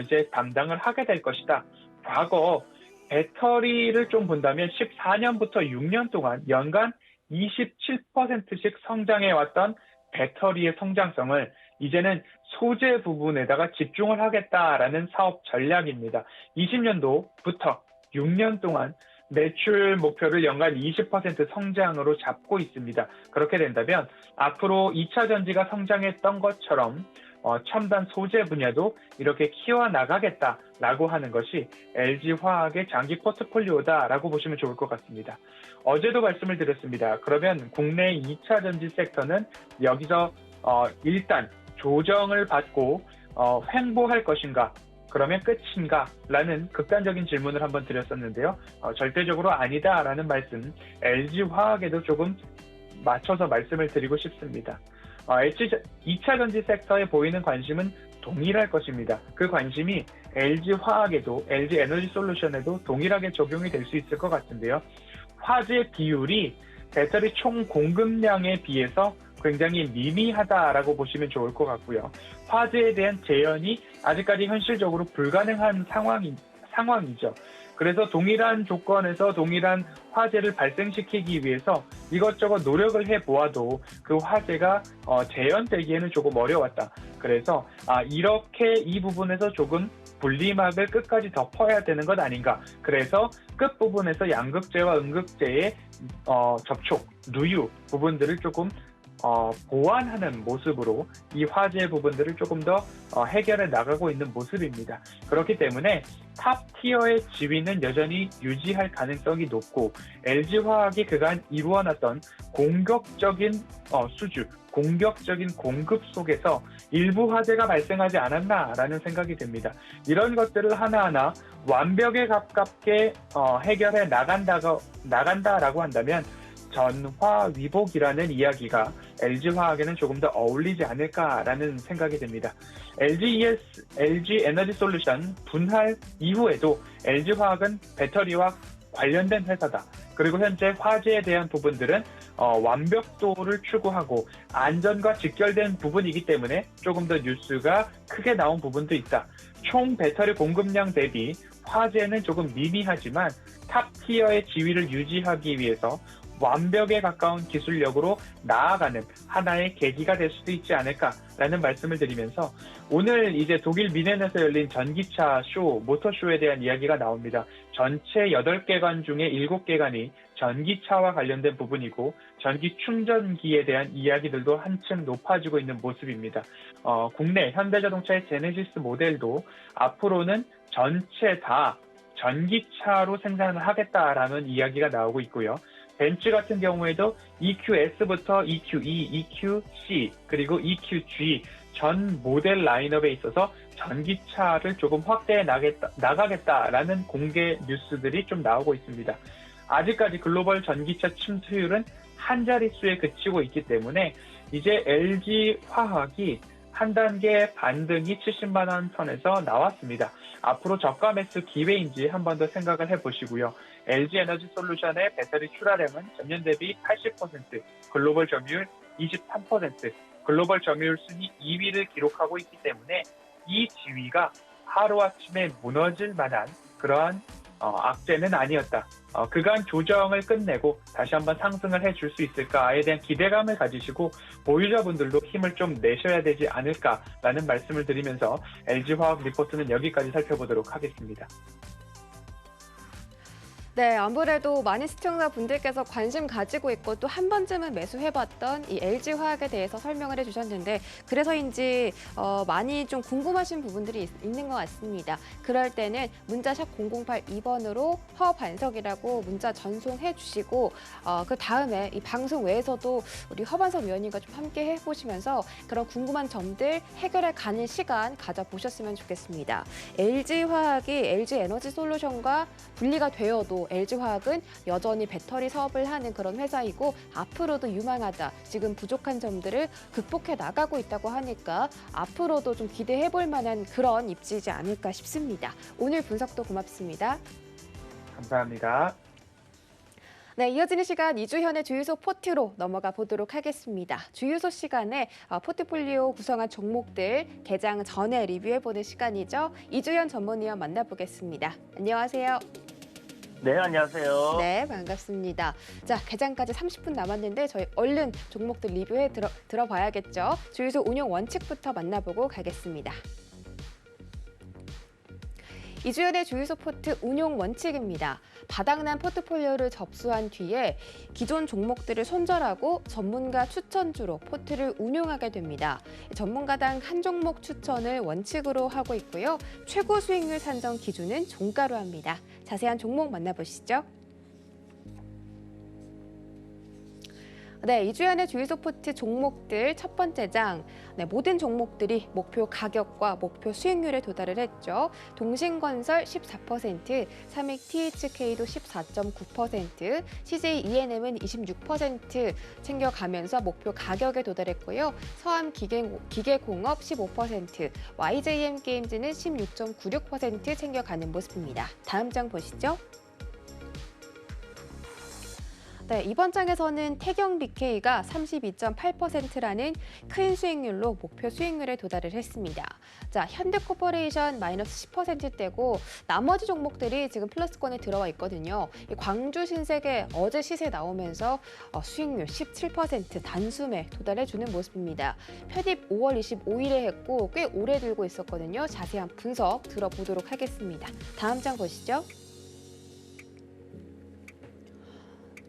이제 담당을 하게 될 것이다. 과거 배터리를 좀 본다면 14년부터 6년 동안 연간 27%씩 성장해왔던 배터리의 성장성을 이제는 소재 부분에다가 집중을 하겠다라는 사업 전략입니다. 20년도부터 6년 동안 매출 목표를 연간 20% 성장으로 잡고 있습니다. 그렇게 된다면 앞으로 2차 전지가 성장했던 것처럼 첨단 소재 분야도 이렇게 키워나가겠다라고 하는 것이 LG화학의 장기 포트폴리오다라고 보시면 좋을 것 같습니다. 어제도 말씀을 드렸습니다. 그러면 국내 2차 전지 섹터는 여기서 일단 조정을 받고 횡보할 것인가? 그러면 끝인가? 라는 극단적인 질문을 한번 드렸었는데요. 절대적으로 아니다라는 말씀, LG화학에도 조금 맞춰서 말씀을 드리고 싶습니다. 2차 전지 섹터에 보이는 관심은 동일할 것입니다. 그 관심이 LG화학에도, LG에너지솔루션에도 동일하게 적용이 될 수 있을 것 같은데요. 화재 비율이 배터리 총 공급량에 비해서 굉장히 미미하다라고 보시면 좋을 것 같고요. 화재에 대한 재현이 아직까지 현실적으로 불가능한 상황이죠. 그래서 동일한 조건에서 동일한 화재를 발생시키기 위해서 이것저것 노력을 해보아도 그 화재가 재현되기에는 조금 어려웠다. 그래서 이렇게 이 부분에서 조금 분리막을 끝까지 덮어야 되는 것 아닌가. 그래서 끝부분에서 양극재와 음극재의 접촉, 누유 부분들을 조금 보완하는 모습으로 이 화재 부분들을 조금 더 해결해 나가고 있는 모습입니다. 그렇기 때문에 탑 티어의 지위는 여전히 유지할 가능성이 높고 LG화학이 그간 이루어놨던 공격적인 수주, 공격적인 공급 속에서 일부 화재가 발생하지 않았나라는 생각이 듭니다. 이런 것들을 하나하나 완벽에 가깝게 해결해 나간다라고 한다면 전화위복이라는 이야기가 LG화학에는 조금 더 어울리지 않을까라는 생각이 듭니다. LG에너지솔루션 분할 이후에도 LG화학은 배터리와 관련된 회사다. 그리고 현재 화재에 대한 부분들은 완벽도를 추구하고 안전과 직결된 부분이기 때문에 조금 더 뉴스가 크게 나온 부분도 있다. 총 배터리 공급량 대비 화재는 조금 미미하지만 탑티어의 지위를 유지하기 위해서 완벽에 가까운 기술력으로 나아가는 하나의 계기가 될 수도 있지 않을까라는 말씀을 드리면서 오늘 이제 독일 미넨에서 열린 전기차 쇼, 모터쇼에 대한 이야기가 나옵니다. 전체 8개관 중에 7개관이 전기차와 관련된 부분이고 전기 충전기에 대한 이야기들도 한층 높아지고 있는 모습입니다. 국내 현대자동차의 제네시스 모델도 앞으로는 전체 다 전기차로 생산을 하겠다라는 이야기가 나오고 있고요. 벤츠 같은 경우에도 EQS부터 EQE, EQC, 그리고 EQG 전 모델 라인업에 있어서 전기차를 조금 확대해 나가겠다라는 공개 뉴스들이 좀 나오고 있습니다. 아직까지 글로벌 전기차 침투율은 한 자릿수에 그치고 있기 때문에 이제 LG화학이 한 단계 반등이 70만 원 선에서 나왔습니다. 앞으로 저가 매수 기회인지 한 번 더 생각을 해보시고요. LG에너지솔루션의 배터리 출하량은 전년 대비 80%, 글로벌 점유율 23%, 글로벌 점유율 순위 2위를 기록하고 있기 때문에 이 지위가 하루아침에 무너질 만한 그러한 악재는 아니었다. 그간 조정을 끝내고 다시 한번 상승을 해줄 수 있을까에 대한 기대감을 가지시고 보유자분들도 힘을 좀 내셔야 되지 않을까라는 말씀을 드리면서 LG화학 리포트는 여기까지 살펴보도록 하겠습니다. 네, 아무래도 많은 시청자분들께서 관심 가지고 있고 또 한 번쯤은 매수해봤던 이 LG화학에 대해서 설명을 해주셨는데 그래서인지 많이 좀 궁금하신 부분들이 있는 것 같습니다. 그럴 때는 문자샵 0082번으로 허반석이라고 문자 전송해 주시고 그 다음에 이 방송 외에서도 우리 허반석 위원님과 좀 함께 해보시면서 그런 궁금한 점들 해결해 가는 시간 가져보셨으면 좋겠습니다. LG화학이 LG에너지솔루션과 분리가 되어도 LG화학은 여전히 배터리 사업을 하는 그런 회사이고 앞으로도 유망하다. 지금 부족한 점들을 극복해 나가고 있다고 하니까 앞으로도 좀 기대해 볼 만한 그런 입지이지 않을까 싶습니다. 오늘 분석도 고맙습니다. 감사합니다. 네, 이어지는 시간 이주현의 주유소 포트로 넘어가 보도록 하겠습니다. 주유소 시간에 포트폴리오 구성한 종목들 개장 전에 리뷰해보는 시간이죠. 이주현 전문위원 만나보겠습니다. 안녕하세요. 네, 안녕하세요. 네, 반갑습니다. 자, 개장까지 30분 남았는데 저희 얼른 종목들 리뷰해 들어봐야겠죠. 주유소 운영 원칙부터 만나보고 가겠습니다. 이주연의 주유소 포트 운용 원칙입니다. 바닥난 포트폴리오를 접수한 뒤에 기존 종목들을 손절하고 전문가 추천주로 포트를 운용하게 됩니다. 전문가당 한 종목 추천을 원칙으로 하고 있고요. 최고 수익률 산정 기준은 종가로 합니다. 자세한 종목 만나보시죠. 네, 이주연의 주유소 포트 종목들 첫 번째 장. 네, 모든 종목들이 목표 가격과 목표 수익률에 도달을 했죠. 동신건설 14%, 삼익 THK도 14.9%, CJ ENM은 26% 챙겨가면서 목표 가격에 도달했고요. 서암 기계공업 15%, YJM 게임즈는 16.96% 챙겨가는 모습입니다. 다음 장 보시죠. 네, 이번 장에서는 태경 BK가 32.8%라는 큰 수익률로 목표 수익률에 도달을 했습니다. 자, 현대코퍼레이션 마이너스 10%대고 나머지 종목들이 지금 플러스권에 들어와 있거든요. 이 광주 신세계 어제 시세 나오면서 수익률 17% 단숨에 도달해주는 모습입니다. 편입 5월 25일에 했고 꽤 오래 들고 있었거든요. 자세한 분석 들어보도록 하겠습니다. 다음 장 보시죠.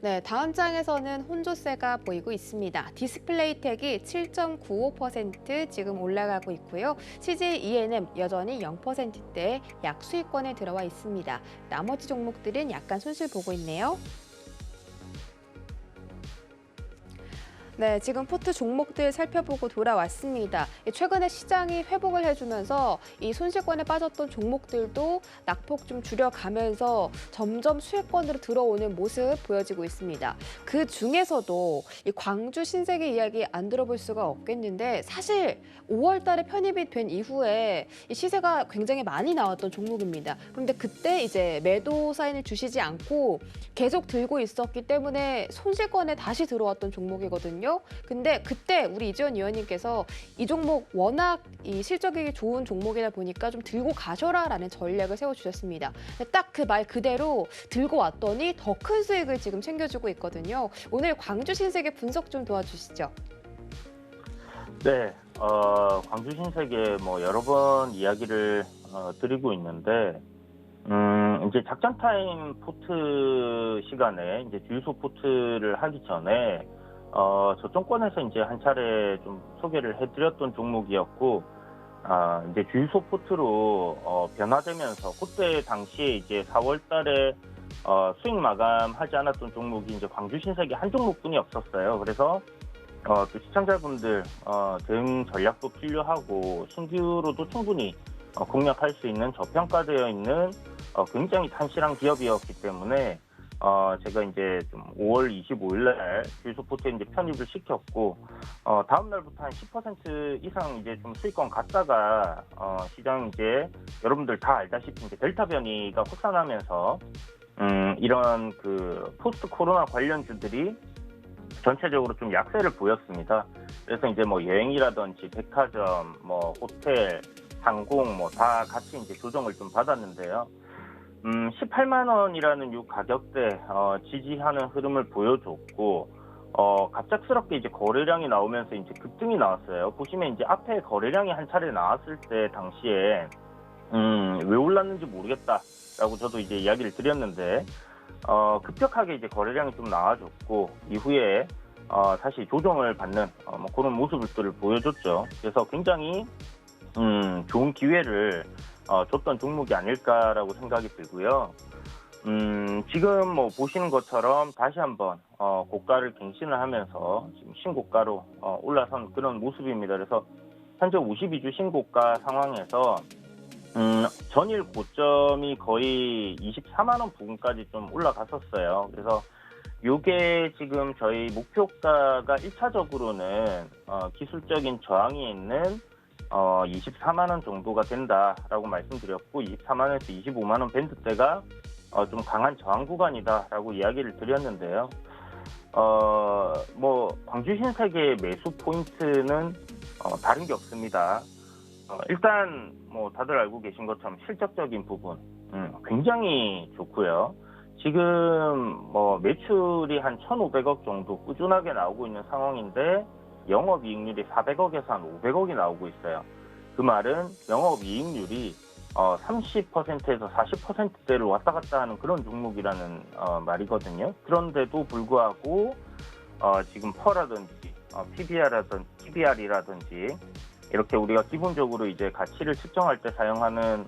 네, 다음 장에서는 혼조세가 보이고 있습니다. 디스플레이텍이 7.95% 지금 올라가고 있고요. CJ ENM 여전히 0%대 약 수익권에 들어와 있습니다. 나머지 종목들은 약간 손실 보고 있네요. 네, 지금 포트 종목들 살펴보고 돌아왔습니다. 최근에 시장이 회복을 해주면서 이 손실권에 빠졌던 종목들도 낙폭 좀 줄여가면서 점점 수익권으로 들어오는 모습 보여지고 있습니다. 그 중에서도 이 광주 신세계 이야기 안 들어볼 수가 없겠는데 사실 5월 달에 편입이 된 이후에 이 시세가 굉장히 많이 나왔던 종목입니다. 그런데 그때 이제 매도 사인을 주시지 않고 계속 들고 있었기 때문에 손실권에 다시 들어왔던 종목이거든요. 근데 그때 우리 이주연 위원님께서 이 종목 워낙 이 실적이 좋은 종목이다 보니까 좀 들고 가셔라라는 전략을 세워주셨습니다. 딱 그 말 그대로 들고 왔더니 더 큰 수익을 지금 챙겨주고 있거든요. 오늘 광주 신세계 분석 좀 도와주시죠. 네, 광주 신세계 여러 번 이야기를 드리고 있는데, 이제 작전 타임 포트 시간에 이제 주유소 포트를 하기 전에 저점권에서 이제 한 차례 좀 소개를 해드렸던 종목이었고, 이제 주유소 포트로 변화되면서 그때 당시에 이제 4월 달에 수익 마감하지 않았던 종목이 이제 광주 신세계 한 종목뿐이 없었어요. 그래서 또 시청자분들 대응 전략도 필요하고 신규로도 충분히 공략할 수 있는 저평가되어 있는 굉장히 탄실한 기업이었기 때문에 제가 이제 좀 5월 25일 날 주유소 포트에 이제 편입을 시켰고, 다음 날부터 한 10% 이상 이제 좀 수익권 갔다가, 시장 이제 여러분들 다 알다시피 이제 델타 변이가 확산하면서, 이런 그 포스트 코로나 관련주들이 전체적으로 좀 약세를 보였습니다. 그래서 이제 여행이라든지 백화점, 호텔, 항공 다 같이 이제 조정을 좀 받았는데요. 18만 원이라는 이 가격대 지지하는 흐름을 보여줬고, 갑작스럽게 이제 거래량이 나오면서 이제 급등이 나왔어요. 보시면 이제 앞에 거래량이 한 차례 나왔을 때 당시에 왜 올랐는지 모르겠다라고 저도 이제 이야기를 드렸는데, 급격하게 이제 거래량이 좀 나와줬고 이후에 다시 조정을 받는 뭐 그런 모습들을 보여줬죠. 그래서 굉장히 좋은 기회를 줬던 종목이 아닐까라고 생각이 들고요. 지금 뭐 보시는 것처럼 다시 한번 고가를 갱신을 하면서 지금 신고가로 올라선 그런 모습입니다. 그래서 현재 52주 신고가 상황에서 전일 고점이 거의 24만 원 부근까지 좀 올라갔었어요. 그래서 요게 지금 저희 목표가가 1차적으로는 기술적인 저항이 있는 24만 원 정도가 된다라고 말씀드렸고 24만 원에서 25만 원 밴드대가 좀 강한 저항 구간이다라고 이야기를 드렸는데요. 뭐 광주 신세계의 매수 포인트는 다른 게 없습니다. 일단 뭐 다들 알고 계신 것처럼 실적적인 부분 굉장히 좋고요. 지금 뭐 매출이 한 1,500억 정도 꾸준하게 나오고 있는 상황인데 영업이익률이 400억에서 한 500억이 나오고 있어요. 그 말은 영업이익률이 30%에서 40%대를 왔다 갔다 하는 그런 종목이라는 말이거든요. 그런데도 불구하고 지금 퍼라든지 PBR이라든지 이렇게 우리가 기본적으로 이제 가치를 측정할 때 사용하는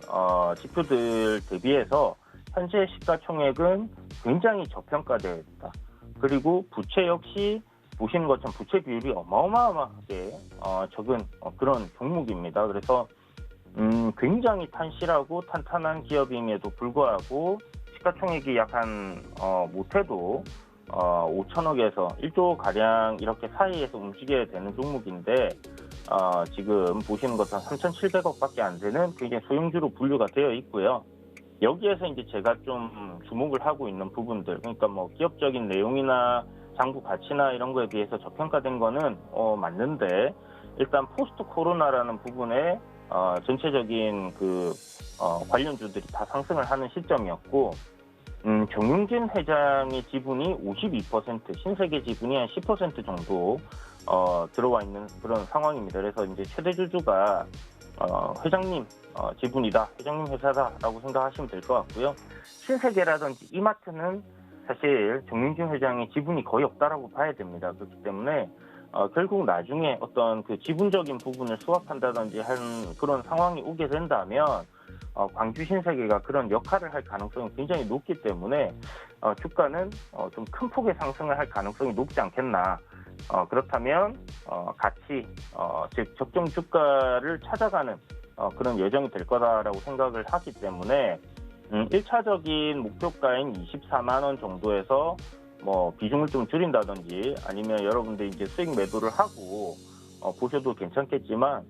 지표들 대비해서 현재 시가총액은 굉장히 저평가되어 있다. 그리고 부채 역시 보시는 것처럼 부채 비율이 어마어마하게 적은 그런 종목입니다. 그래서 굉장히 탄실하고 탄탄한 기업임에도 불구하고 시가총액이 약 한 못해도 5천억에서 1조 가량 이렇게 사이에서 움직여야 되는 종목인데 지금 보시는 것처럼 3,700억밖에 안 되는 굉장히 소형주로 분류가 되어 있고요. 여기에서 이제 제가 좀 주목을 하고 있는 부분들, 그러니까 뭐 기업적인 내용이나 장부 가치나 이런 거에 비해서 저평가된 거는 맞는데 일단 포스트 코로나라는 부분에 전체적인 그 관련주들이 다 상승을 하는 시점이었고 정용진 회장의 지분이 52%, 신세계 지분이 한 10% 정도 들어와 있는 그런 상황입니다. 그래서 이제 최대 주주가 회장님 지분이다, 회장님 회사다라고 생각하시면 될 것 같고요. 신세계라든지 이마트는 사실 정윤진 회장의 지분이 거의 없다라고 봐야 됩니다. 그렇기 때문에 결국 나중에 어떤 그 지분적인 부분을 수합한다든지 하는 그런 상황이 오게 된다면 광주 신세계가 그런 역할을 할 가능성이 굉장히 높기 때문에 주가는 좀 큰 폭의 상승을 할 가능성이 높지 않겠나. 그렇다면 같이 즉 적정 주가를 찾아가는 그런 예정이 될 거다라고 생각을 하기 때문에 1차적인 목표가인 24만 원 정도에서 뭐 비중을 좀 줄인다든지 아니면 여러분들이 이제 수익 매도를 하고 보셔도 괜찮겠지만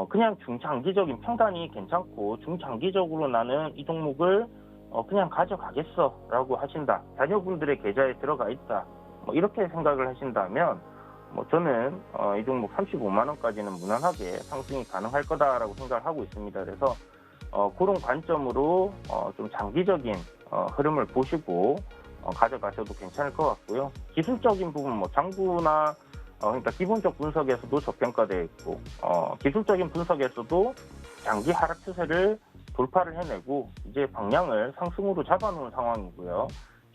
그냥 중장기적인 평단이 괜찮고 중장기적으로 나는 이 종목을 그냥 가져가겠어라고 하신다. 자녀분들의 계좌에 들어가 있다. 뭐 이렇게 생각을 하신다면 뭐 저는 이 종목 35만 원까지는 무난하게 상승이 가능할 거다라고 생각을 하고 있습니다. 그래서 그런 관점으로 좀 장기적인 흐름을 보시고 가져가셔도 괜찮을 것 같고요. 기술적인 부분 뭐 장부나 그러니까 기본적 분석에서도 저평가되어 있고 기술적인 분석에서도 장기 하락 추세를 돌파를 해내고 이제 방향을 상승으로 잡아놓은 상황이고요.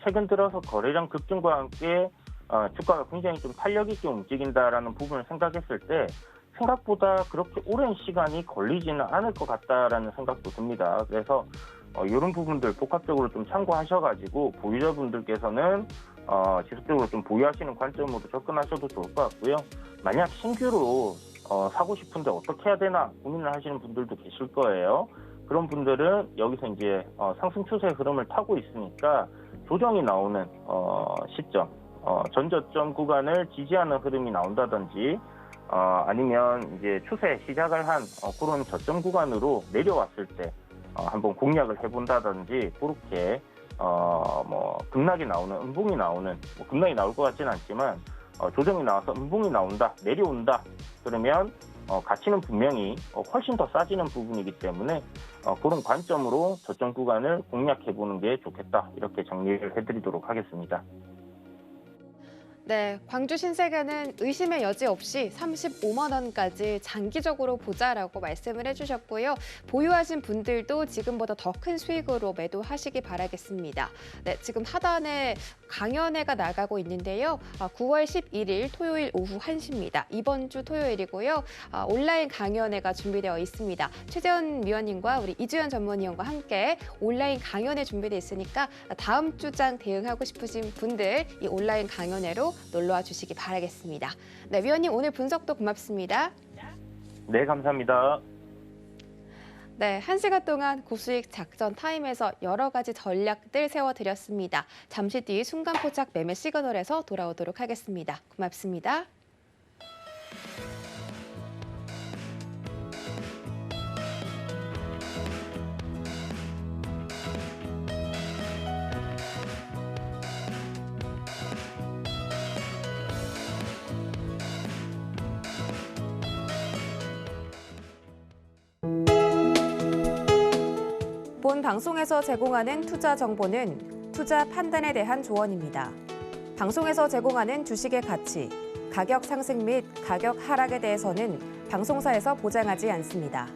최근 들어서 거래량 급증과 함께 주가가 굉장히 좀 탄력 있게 움직인다라는 부분을 생각했을 때 생각보다 그렇게 오랜 시간이 걸리지는 않을 것 같다라는 생각도 듭니다. 그래서 이런 부분들 복합적으로 좀 참고하셔가지고 보유자분들께서는 지속적으로 좀 보유하시는 관점으로 접근하셔도 좋을 것 같고요. 만약 신규로 사고 싶은데 어떻게 해야 되나 고민을 하시는 분들도 계실 거예요. 그런 분들은 여기서 이제 상승 추세 흐름을 타고 있으니까 조정이 나오는 시점, 전저점 구간을 지지하는 흐름이 나온다든지 아니면 이제 추세 시작을 한 그런 저점 구간으로 내려왔을 때 한번 공략을 해본다든지 그렇게 뭐 급락이 나오는 음봉이 나오는 뭐 급락이 나올 것 같지는 않지만 조정이 나와서 음봉이 나온다 내려온다 그러면 가치는 분명히 훨씬 더 싸지는 부분이기 때문에 그런 관점으로 저점 구간을 공략해보는 게 좋겠다 이렇게 정리를 해드리도록 하겠습니다. 네, 광주 신세계는 의심의 여지 없이 35만 원까지 장기적으로 보자라고 말씀을 해주셨고요. 보유하신 분들도 지금보다 더 큰 수익으로 매도하시기 바라겠습니다. 네, 지금 하단에 강연회가 나가고 있는데요. 9월 11일 토요일 오후 1시입니다. 이번 주 토요일이고요. 온라인 강연회가 준비되어 있습니다. 최재원 위원님과 우리 이주연 전문위원과 함께 온라인 강연회 준비되어 있으니까 다음 주장 대응하고 싶으신 분들 이 온라인 강연회로 놀러와 주시기 바라겠습니다. 네, 위원님 오늘 분석도 고맙습니다. 네, 감사합니다. 네, 1시간 동안 고수익 작전 타임에서 여러 가지 전략들 세워드렸습니다. 잠시 뒤 순간포착 매매 시그널에서 돌아오도록 하겠습니다. 고맙습니다. 본 방송에서 제공하는 투자 정보는 투자 판단에 대한 조언입니다. 방송에서 제공하는 주식의 가치, 가격 상승 및 가격 하락에 대해서는 방송사에서 보장하지 않습니다.